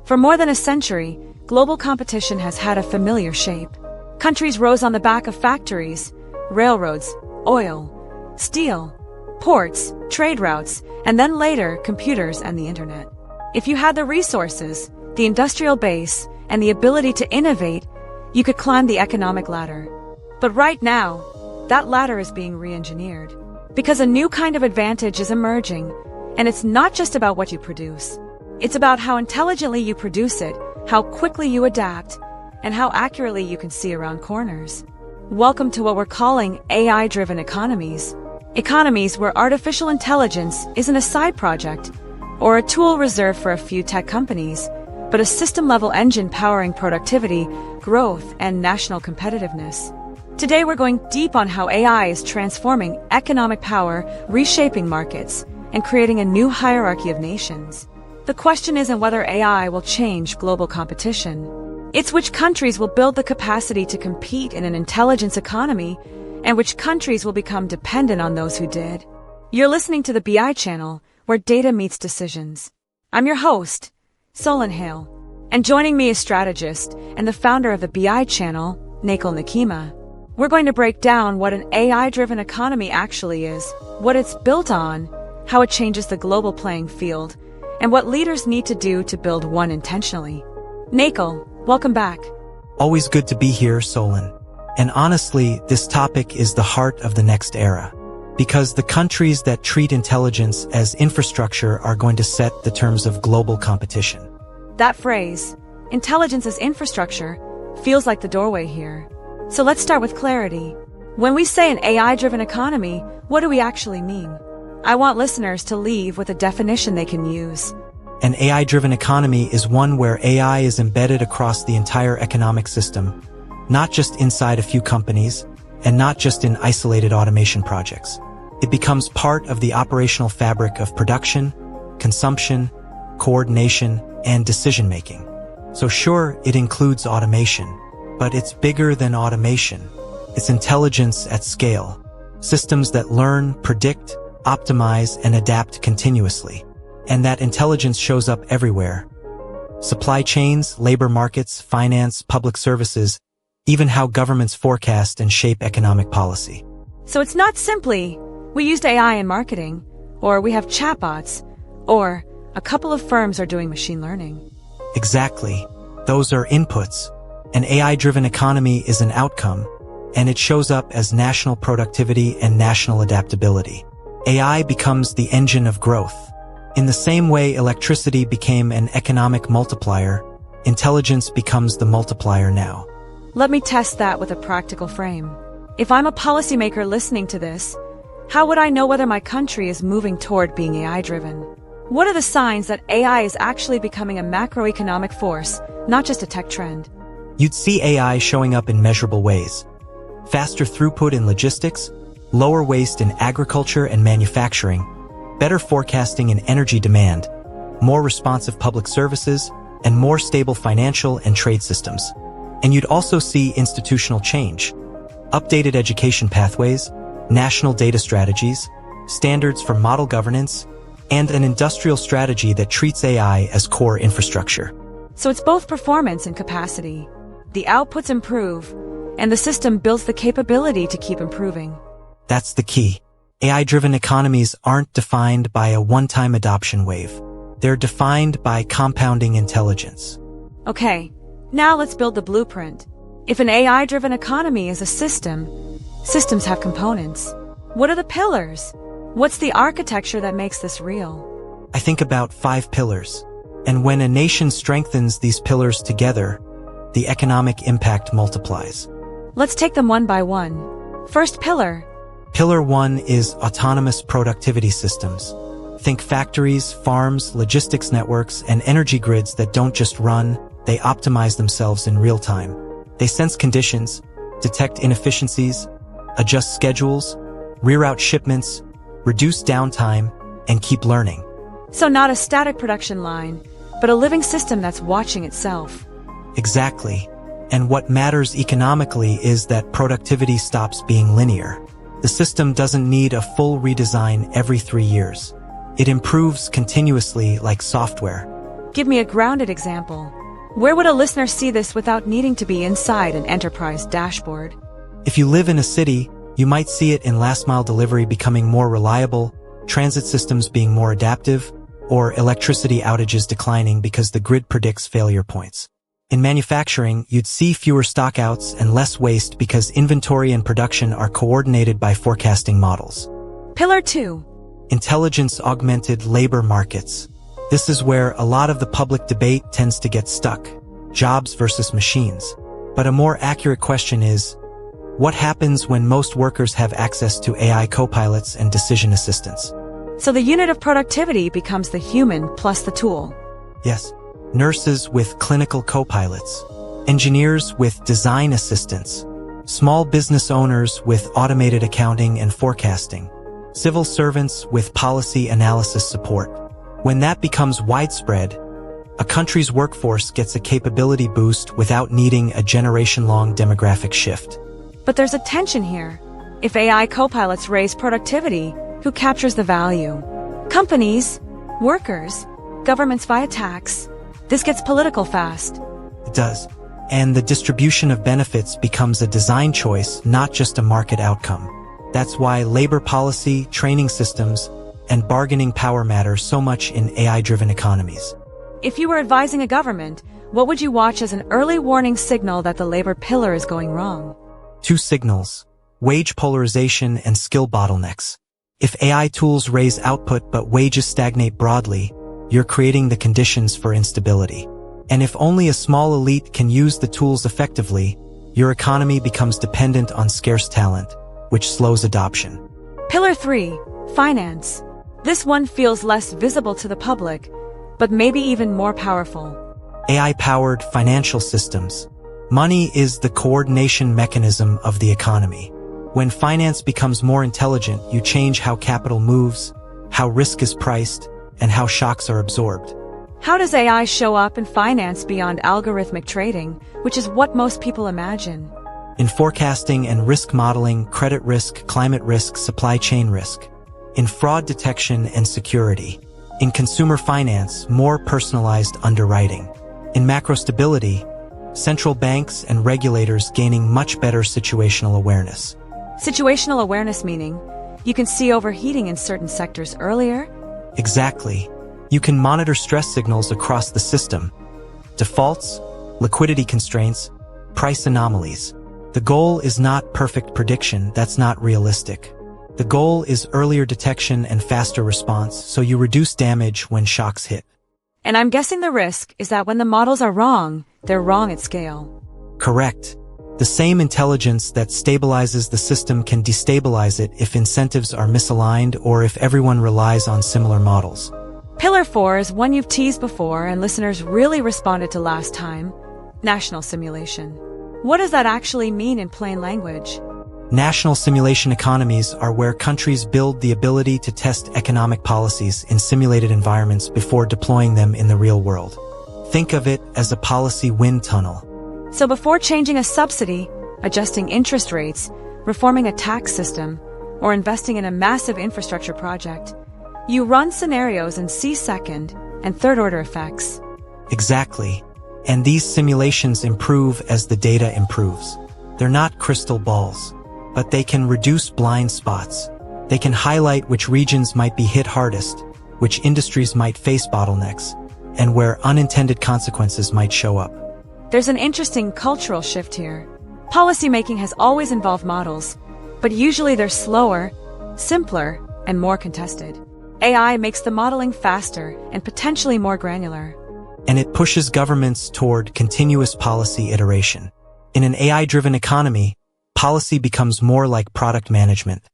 For more than a century, global competition has had a familiar shape. Countries rose on the back of factories, railroads, oil, steel, ports, trade routes, and then later, computers and the internet. If you had the resources, the industrial base, and the ability to innovate, you could climb the economic ladder. But right now, that ladder is being re-engineered. Because a new kind of advantage is emerging, and it's not just about what you produce. It's about how intelligently you produce it, how quickly you adapt, and how accurately you can see around corners. Welcome to what we're calling AI-driven economies. Economies where artificial intelligence isn't a side project or a tool reserved for a few tech companies, but a system-level engine powering productivity, growth, and national competitiveness. Today we're going deep on how AI is transforming economic power, reshaping markets, and creating a new hierarchy of nations. The question isn't whether AI will change global competition. It's which countries will build the capacity to compete in an intelligence economy, and which countries will become dependent on those who did. You're listening to the B.I channel, where data meets decisions. I'm your host, Solon Hale, and joining me is strategist and the founder of the B.I channel, Nakul Nikima. We're going to break down what an AI-driven economy actually is, what it's built on, how it changes the global playing field, and what leaders need to do to build one intentionally. Nakul, welcome back. Always good to be here, Solon. And honestly, this topic is the heart of the next era. Because the countries that treat intelligence as infrastructure are going to set the terms of global competition. That phrase, intelligence as infrastructure, feels like the doorway here. So let's start with clarity. When we say an AI-driven economy, what do we actually mean? I want listeners to leave with a definition they can use. An AI-driven economy is one where AI is embedded across the entire economic system, not just inside a few companies, and not just in isolated automation projects. It becomes part of the operational fabric of production, consumption, coordination, and decision-making. So sure, it includes automation, but it's bigger than automation. It's intelligence at scale. Systems that learn, predict, optimize, and adapt continuously. And that intelligence shows up everywhere. Supply chains, labor markets, finance, public services, even how governments forecast and shape economic policy. So it's not simply, we used AI in marketing, or we have chatbots, or a couple of firms are doing machine learning. Exactly. Those are inputs. An AI-driven economy is an outcome, and it shows up as national productivity and national adaptability. AI becomes the engine of growth. In the same way electricity became an economic multiplier, intelligence becomes the multiplier now. Let me test that with a practical frame. If I'm a policymaker listening to this, how would I know whether my country is moving toward being AI-driven? What are the signs that AI is actually becoming a macroeconomic force, not just a tech trend? You'd see AI showing up in measurable ways. Faster throughput in logistics, lower waste in agriculture and manufacturing, better forecasting in energy demand, more responsive public services, and more stable financial and trade systems. And you'd also see institutional change, updated education pathways, national data strategies, standards for model governance, and an industrial strategy that treats AI as core infrastructure. So it's both performance and capacity. The outputs improve, and the system builds the capability to keep improving. That's the key. AI-driven economies aren't defined by a one-time adoption wave. They're defined by compounding intelligence. Okay, now let's build the blueprint. If an AI-driven economy is a system, systems have components. What are the pillars? What's the architecture that makes this real? I think about 5 pillars. And when a nation strengthens these pillars together, the economic impact multiplies. Let's take them one by one. First pillar. Pillar 1 is autonomous productivity systems. Think factories, farms, logistics networks, and energy grids that don't just run, they optimize themselves in real time. They sense conditions, detect inefficiencies, adjust schedules, reroute shipments, reduce downtime, and keep learning. So not a static production line, but a living system that's watching itself. Exactly. And what matters economically is that productivity stops being linear. The system doesn't need a full redesign every 3 years. It improves continuously like software. Give me a grounded example. Where would a listener see this without needing to be inside an enterprise dashboard? If you live in a city, you might see it in last-mile delivery becoming more reliable, transit systems being more adaptive, or electricity outages declining because the grid predicts failure points. In manufacturing, you'd see fewer stockouts and less waste because inventory and production are coordinated by forecasting models. Pillar 2. Intelligence-augmented labor markets. This is where a lot of the public debate tends to get stuck. Jobs versus machines. But a more accurate question is, what happens when most workers have access to AI copilots and decision assistants? So the unit of productivity becomes the human plus the tool. Yes. Nurses with clinical copilots, engineers with design assistants, small business owners with automated accounting and forecasting, civil servants with policy analysis support. When that becomes widespread, a country's workforce gets a capability boost without needing a generation-long demographic shift. But there's a tension here. If AI copilots raise productivity, who captures the value? Companies, workers, governments via tax. This gets political fast. It does. And the distribution of benefits becomes a design choice, not just a market outcome. That's why labor policy, training systems, and bargaining power matter so much in AI-driven economies. If you were advising a government, what would you watch as an early warning signal that the labor pillar is going wrong? 2 signals: wage polarization and skill bottlenecks. If AI tools raise output but wages stagnate broadly, you're creating the conditions for instability. And if only a small elite can use the tools effectively, your economy becomes dependent on scarce talent, which slows adoption. Pillar 3. Finance. This one feels less visible to the public, but maybe even more powerful. AI-powered financial systems. Money is the coordination mechanism of the economy. When finance becomes more intelligent, you change how capital moves, how risk is priced, and how shocks are absorbed. How does AI show up in finance beyond algorithmic trading, which is what most people imagine? In forecasting and risk modeling, credit risk, climate risk, supply chain risk. In fraud detection and security. In consumer finance, more personalized underwriting. In macro stability, central banks and regulators gaining much better situational awareness. Situational awareness meaning you can see overheating in certain sectors earlier? Exactly. You can monitor stress signals across the system. Defaults, liquidity constraints, price anomalies. The goal is not perfect prediction, that's not realistic. The goal is earlier detection and faster response, so you reduce damage when shocks hit. And I'm guessing the risk is that when the models are wrong, they're wrong at scale. Correct. The same intelligence that stabilizes the system can destabilize it if incentives are misaligned or if everyone relies on similar models. Pillar 4 is one you've teased before and listeners really responded to last time. National simulation. What does that actually mean in plain language? National simulation economies are where countries build the ability to test economic policies in simulated environments before deploying them in the real world. Think of it as a policy wind tunnel. So before changing a subsidy, adjusting interest rates, reforming a tax system, or investing in a massive infrastructure project, you run scenarios and see second and third-order effects. Exactly. And these simulations improve as the data improves. They're not crystal balls, but they can reduce blind spots. They can highlight which regions might be hit hardest, which industries might face bottlenecks, and where unintended consequences might show up. There's an interesting cultural shift here. Policymaking has always involved models, but usually they're slower, simpler, and more contested. AI makes the modeling faster and potentially more granular. And it pushes governments toward continuous policy iteration. In an AI-driven economy, policy becomes more like product management.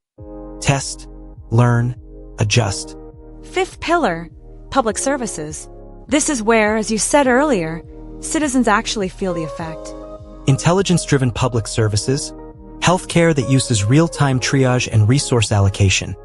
Test, learn, adjust. 5th pillar, public services. This is where, as you said earlier, citizens actually feel the effect. Intelligence-driven public services, healthcare that uses real-time triage and resource allocation,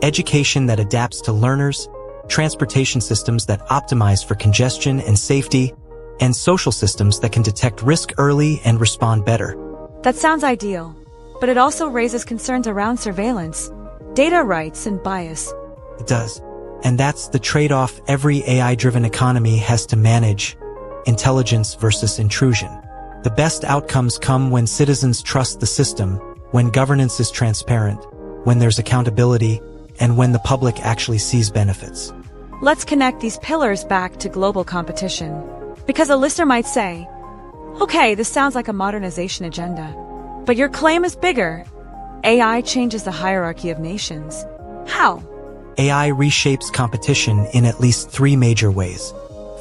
education that adapts to learners, transportation systems that optimize for congestion and safety, and social systems that can detect risk early and respond better. That sounds ideal, but it also raises concerns around surveillance, data rights, and bias. It does. And that's the trade-off every AI-driven economy has to manage: intelligence versus intrusion. The best outcomes come when citizens trust the system, when governance is transparent, when there's accountability, and when the public actually sees benefits. Let's connect these pillars back to global competition. Because a listener might say, okay, this sounds like a modernization agenda. But your claim is bigger. AI changes the hierarchy of nations. How? AI reshapes competition in at least three major ways.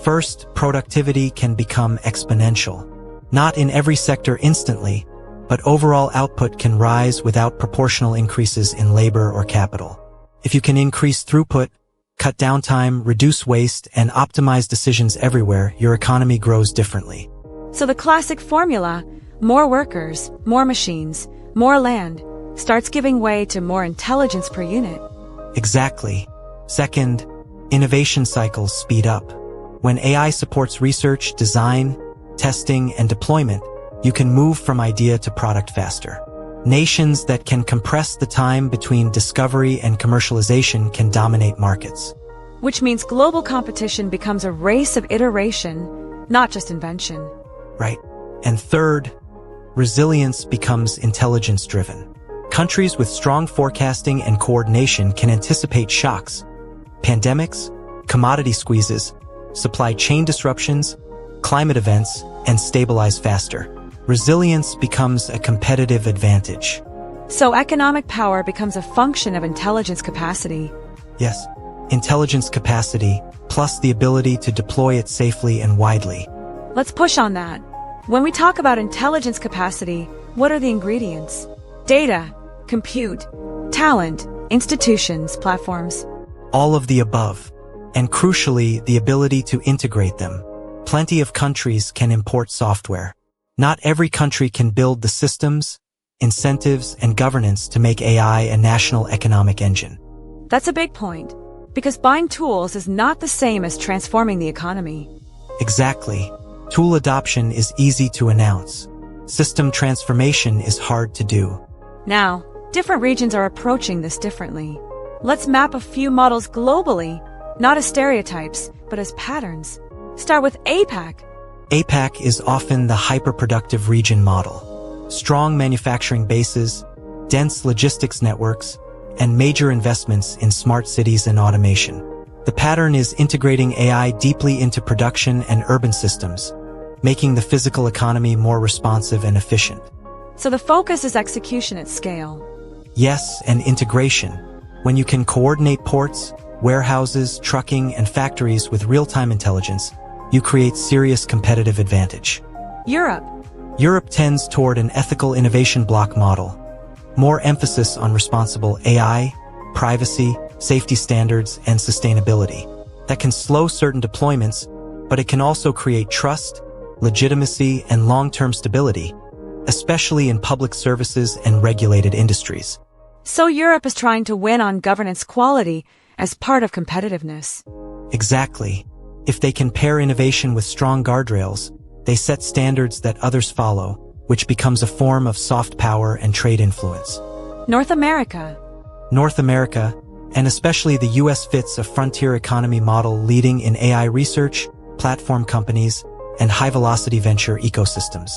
First, productivity can become exponential. Not in every sector instantly, but overall output can rise without proportional increases in labor or capital. If you can increase throughput, cut downtime, reduce waste, and optimize decisions everywhere, your economy grows differently. So the classic formula, more workers, more machines, more land, starts giving way to more intelligence per unit. Exactly. Second, innovation cycles speed up. When AI supports research, design, testing, and deployment, you can move from idea to product faster. Nations that can compress the time between discovery and commercialization can dominate markets. Which means global competition becomes a race of iteration, not just invention. Right. And third, resilience becomes intelligence-driven. Countries with strong forecasting and coordination can anticipate shocks, pandemics, commodity squeezes, supply chain disruptions, climate events, and stabilize faster. Resilience becomes a competitive advantage. So economic power becomes a function of intelligence capacity. Yes, intelligence capacity, plus the ability to deploy it safely and widely. Let's push on that. When we talk about intelligence capacity, what are the ingredients? Data, compute, talent, institutions, platforms. All of the above. And crucially, the ability to integrate them. Plenty of countries can import software. Not every country can build the systems, incentives, and governance to make AI a national economic engine. That's a big point, because buying tools is not the same as transforming the economy. Exactly. Tool adoption is easy to announce. System transformation is hard to do. Now, different regions are approaching this differently. Let's map a few models globally, not as stereotypes, but as patterns. Start with APAC. APAC is often the hyper-productive region model. Strong manufacturing bases, dense logistics networks, and major investments in smart cities and automation. The pattern is integrating AI deeply into production and urban systems, making the physical economy more responsive and efficient. So the focus is execution at scale. Yes, and integration. When you can coordinate ports, warehouses, trucking, and factories with real-time intelligence, you create serious competitive advantage. Europe tends toward an ethical innovation block model. More emphasis on responsible AI, privacy, safety standards, and sustainability. That can slow certain deployments, but it can also create trust, legitimacy, and long-term stability, especially in public services and regulated industries. So Europe is trying to win on governance quality as part of competitiveness. Exactly. If they can pair innovation with strong guardrails, they set standards that others follow, which becomes a form of soft power and trade influence. North America, and especially the US, fits a frontier economy model leading in AI research, platform companies, and high-velocity venture ecosystems.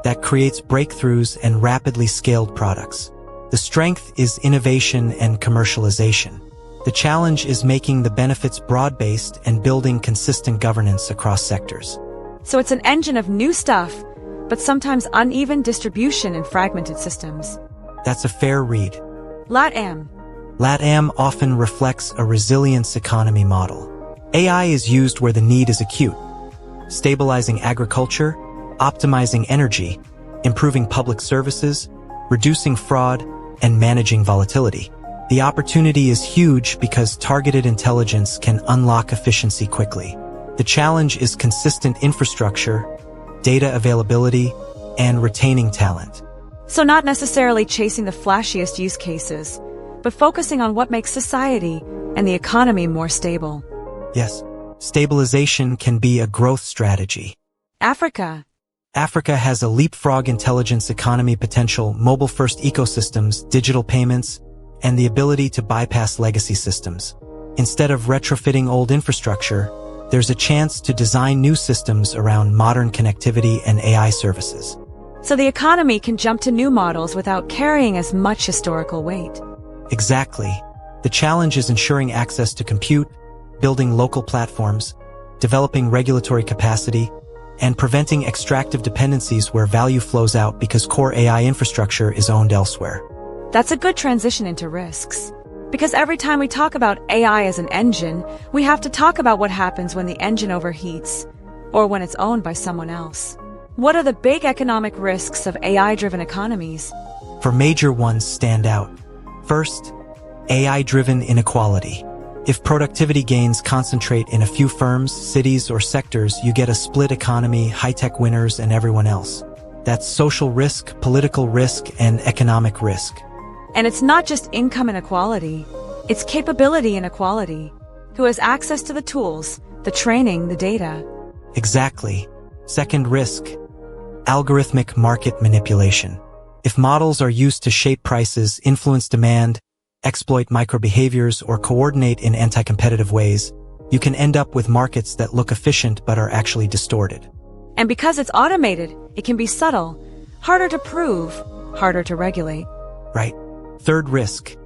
That creates breakthroughs and rapidly scaled products. The strength is innovation and commercialization. The challenge is making the benefits broad-based and building consistent governance across sectors. So it's an engine of new stuff, but sometimes uneven distribution in fragmented systems. That's a fair read. LATAM often reflects a resilience economy model. AI is used where the need is acute, stabilizing agriculture, optimizing energy, improving public services, reducing fraud, and managing volatility. The opportunity is huge because targeted intelligence can unlock efficiency quickly. The challenge is consistent infrastructure, data availability, and retaining talent. So not necessarily chasing the flashiest use cases, but focusing on what makes society and the economy more stable. Yes, stabilization can be a growth strategy. Africa has a leapfrog intelligence economy potential, mobile-first ecosystems, digital payments, and the ability to bypass legacy systems. Instead of retrofitting old infrastructure, there's a chance to design new systems around modern connectivity and AI services. So the economy can jump to new models without carrying as much historical weight. Exactly. The challenge is ensuring access to compute, building local platforms, developing regulatory capacity, and preventing extractive dependencies where value flows out because core AI infrastructure is owned elsewhere. That's a good transition into risks. Because every time we talk about AI as an engine, we have to talk about what happens when the engine overheats, or when it's owned by someone else. What are the big economic risks of AI-driven economies? For major ones stand out. First, AI-driven inequality. If productivity gains concentrate in a few firms, cities, or sectors, you get a split economy, high-tech winners, and everyone else. That's social risk, political risk, and economic risk. And it's not just income inequality, it's capability inequality. Who has access to the tools, the training, the data? Exactly. Second risk, algorithmic market manipulation. If models are used to shape prices, influence demand, exploit microbehaviors, or coordinate in anti-competitive ways, you can end up with markets that look efficient but are actually distorted. And because it's automated, it can be subtle, harder to prove, harder to regulate. Right. Third risk,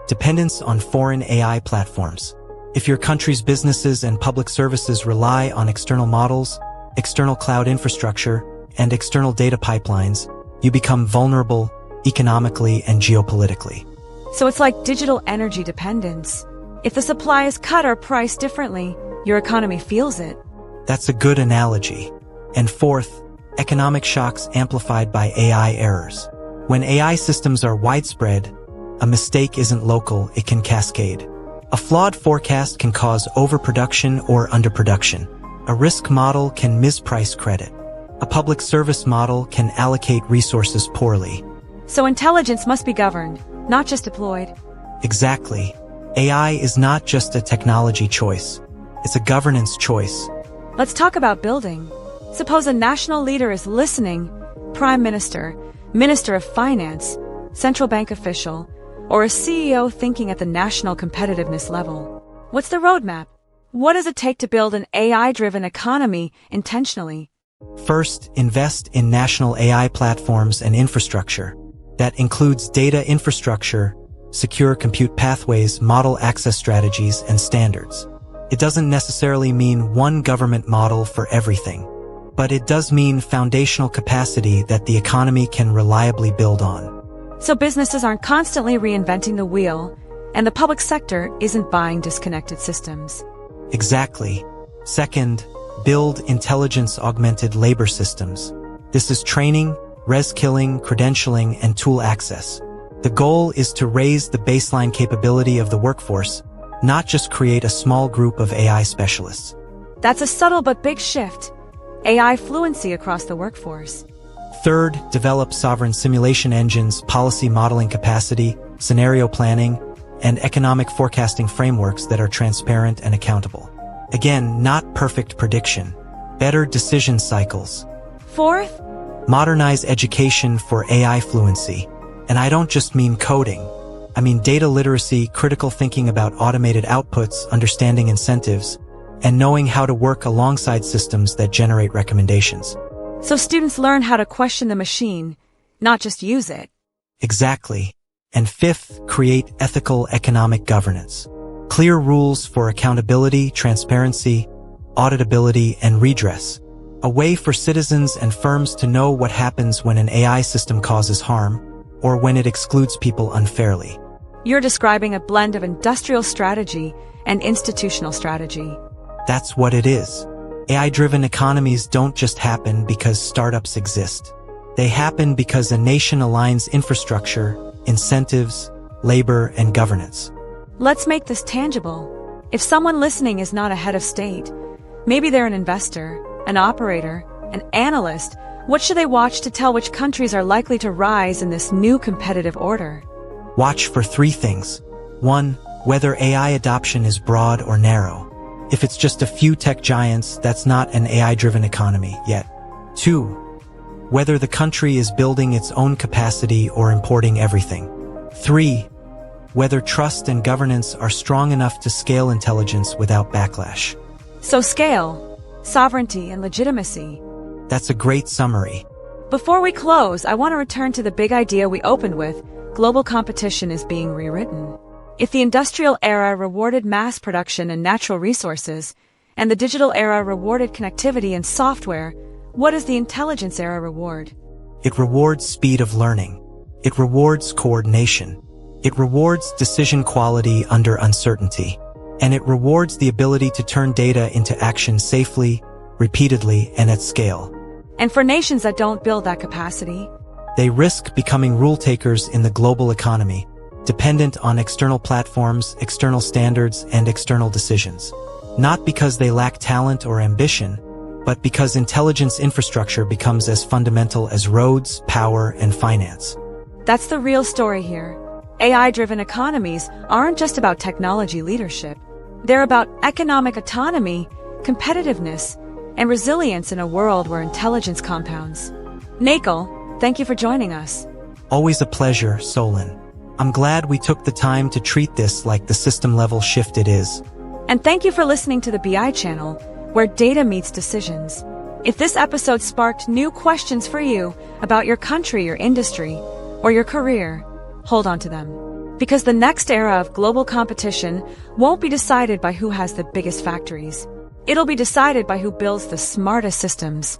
dependence on foreign AI platforms. If your country's businesses and public services rely on external models, external cloud infrastructure, and external data pipelines, you become vulnerable economically and geopolitically. So it's like digital energy dependence. If the supply is cut or priced differently, your economy feels it. That's a good analogy. And fourth, economic shocks amplified by AI errors. When AI systems are widespread, a mistake isn't local, it can cascade. A flawed forecast can cause overproduction or underproduction. A risk model can misprice credit. A public service model can allocate resources poorly. So intelligence must be governed, not just deployed. Exactly. AI is not just a technology choice. It's a governance choice. Let's talk about building. Suppose a national leader is listening, Prime Minister, Minister of Finance, central bank official, or a CEO thinking at the national competitiveness level. What's the roadmap? What does it take to build an AI-driven economy intentionally? First, invest in national AI platforms and infrastructure. That includes data infrastructure, secure compute pathways, model access strategies, and standards. It doesn't necessarily mean one government model for everything, but it does mean foundational capacity that the economy can reliably build on. So businesses aren't constantly reinventing the wheel, and the public sector isn't buying disconnected systems. Exactly. Second, build intelligence-augmented labor systems. This is training, res-killing, credentialing, and tool access. The goal is to raise the baseline capability of the workforce, not just create a small group of AI specialists. That's a subtle but big shift. AI fluency across the workforce. Third, develop sovereign simulation engines, policy modeling capacity, scenario planning, and economic forecasting frameworks that are transparent and accountable. Again, not perfect prediction, better decision cycles. Fourth, modernize education for AI fluency. And I don't just mean coding. I mean data literacy, critical thinking about automated outputs, understanding incentives, and knowing how to work alongside systems that generate recommendations. So students learn how to question the machine, not just use it. Exactly. And fifth, create ethical economic governance. Clear rules for accountability, transparency, auditability, and redress. A way for citizens and firms to know what happens when an AI system causes harm, or when it excludes people unfairly. You're describing a blend of industrial strategy and institutional strategy. That's what it is. AI-driven economies don't just happen because startups exist. They happen because a nation aligns infrastructure, incentives, labor, and governance. Let's make this tangible. If someone listening is not a head of state, maybe they're an investor, an operator, an analyst, what should they watch to tell which countries are likely to rise in this new competitive order? Watch for three things. 1. Whether AI adoption is broad or narrow. If it's just a few tech giants, that's not an AI-driven economy yet. 2. Whether the country is building its own capacity or importing everything. 3. whether trust and governance are strong enough to scale intelligence without backlash. So scale, sovereignty, and legitimacy. That's a great summary. Before we close, I want to return to the big idea we opened with: global competition is being rewritten. If the industrial era rewarded mass production and natural resources, and the digital era rewarded connectivity and software, what does the intelligence era reward? It rewards speed of learning. It rewards coordination. It rewards decision quality under uncertainty. And it rewards the ability to turn data into action safely, repeatedly, and at scale. And for nations that don't build that capacity, they risk becoming rule takers in the global economy, dependent on external platforms, external standards, and external decisions. Not because they lack talent or ambition, but because intelligence infrastructure becomes as fundamental as roads, power, and finance. That's the real story here. AI-driven economies aren't just about technology leadership. They're about economic autonomy, competitiveness, and resilience in a world where intelligence compounds. Nakul, thank you for joining us. Always a pleasure, Solon. I'm glad we took the time to treat this like the system-level shift it is. And thank you for listening to the BI channel, where data meets decisions. If this episode sparked new questions for you about your country, your industry, or your career, hold on to them. Because the next era of global competition won't be decided by who has the biggest factories. It'll be decided by who builds the smartest systems.